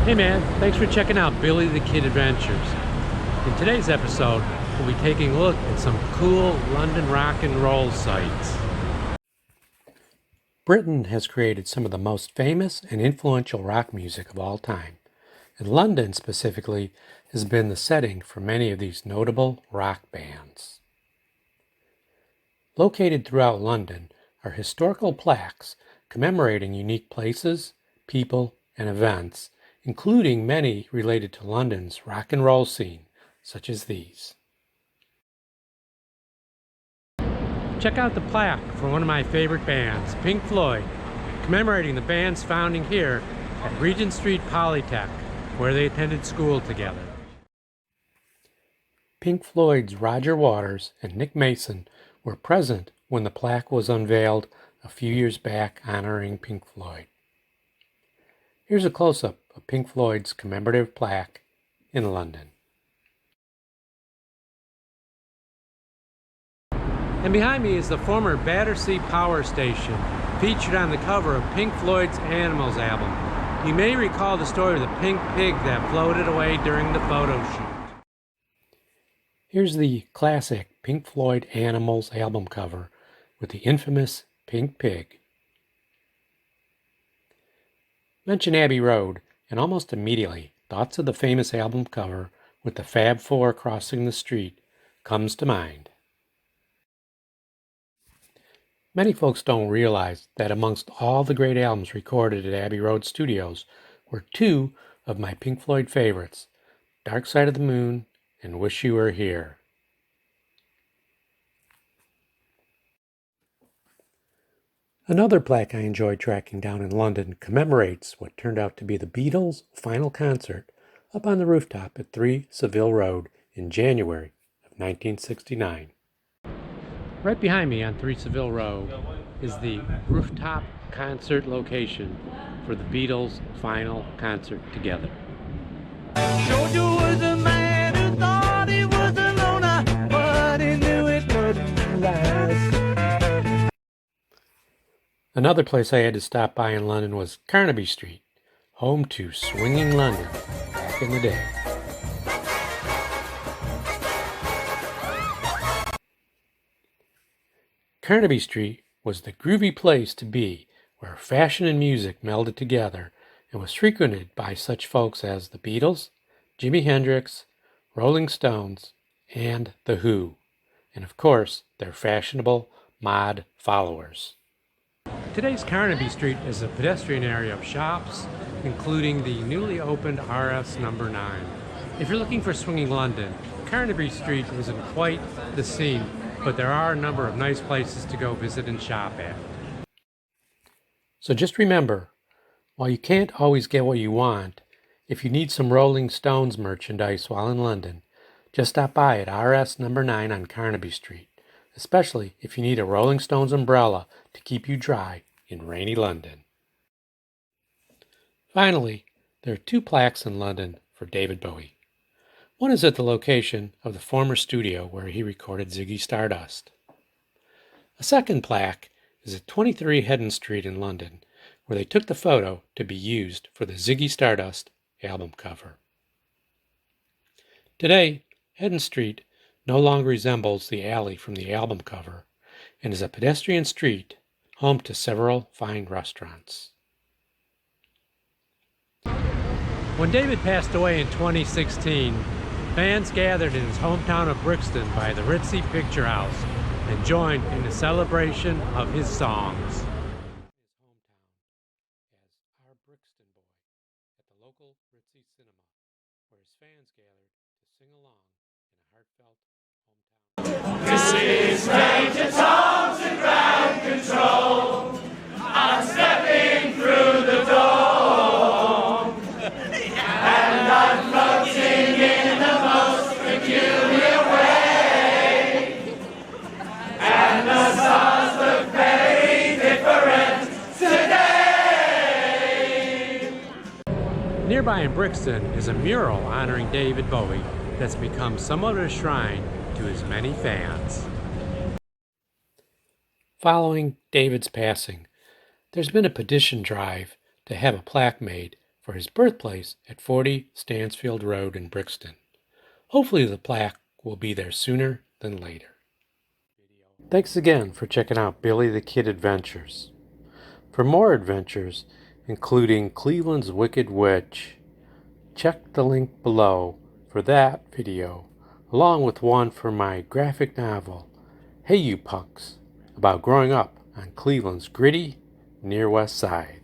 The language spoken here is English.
Hey man, thanks for checking out Billy the Kid Adventures. In today's episode, we'll be taking a look at some cool London rock and roll sites. Britain has created some of the most famous and influential rock music of all time, and London specifically has been the setting for many of these notable rock bands. Located throughout London are historical plaques commemorating unique places, people, and events, including many related to London's rock and roll scene, such as these. Check out the plaque for one of my favorite bands, Pink Floyd, commemorating the band's founding here at Regent Street Polytech, where they attended school together. Pink Floyd's Roger Waters and Nick Mason were present when the plaque was unveiled a few years back honoring Pink Floyd. Here's a close-up of Pink Floyd's commemorative plaque in London. And behind me is the former Battersea Power Station, featured on the cover of Pink Floyd's Animals album. You may recall the story of the pink pig that floated away during the photo shoot. Here's the classic Pink Floyd Animals album cover with the infamous pink pig. Mention Abbey Road, and almost immediately, thoughts of the famous album cover with the Fab Four crossing the street comes to mind. Many folks don't realize that amongst all the great albums recorded at Abbey Road Studios were two of my Pink Floyd favorites, Dark Side of the Moon and Wish You Were Here. Another plaque I enjoyed tracking down in London commemorates what turned out to be the Beatles' final concert up on the rooftop at 3 Saville Road in January of 1969. Right behind me on 3 Saville Road is the rooftop concert location for the Beatles' final concert together. Georgia was a man who thought he was a loner, but he knew it wouldn't last. Another place I had to stop by in London was Carnaby Street, home to swinging London back in the day. Carnaby Street was the groovy place to be, where fashion and music melded together, and was frequented by such folks as the Beatles, Jimi Hendrix, Rolling Stones, and The Who, and of course their fashionable mod followers. Today's Carnaby Street is a pedestrian area of shops, including the newly opened RS number 9. If you're looking for swinging London, Carnaby Street isn't quite the scene, but there are a number of nice places to go visit and shop at. So just remember, while you can't always get what you want, if you need some Rolling Stones merchandise while in London, just stop by at RS number 9 on Carnaby Street, especially if you need a Rolling Stones umbrella to keep you dry in rainy London. Finally, there are two plaques in London for David Bowie. One is at the location of the former studio where he recorded Ziggy Stardust. A second plaque is at 23 Heddon Street in London, where they took the photo to be used for the Ziggy Stardust album cover. Today, Heddon Street no longer resembles the alley from the album cover and is a pedestrian street home to several fine restaurants. When David passed away in 2016, fans gathered in his hometown of Brixton by the ritzy Picture House and joined in the celebration of his songs. His hometown as our Brixton boy at the local ritzy cinema, where his fans gathered to sing along in a heartfelt hometown. This is Major Tom to ground control. I'm stepping through the door, and I'm floating in the most peculiar way, and the stars look very different today. Nearby in Brixton is a mural honoring David Bowie that's become somewhat of a shrine to his many fans. Following David's passing, there's been a petition drive to have a plaque made for his birthplace at 40 Stansfield Road in Brixton. Hopefully the plaque will be there sooner than later. Thanks again for checking out Billy the Kid Adventures. For more adventures, including Cleveland's Wicked Witch, check the link below for that video, along with one for my graphic novel, Hey You Punks, about growing up on Cleveland's gritty Near West Side.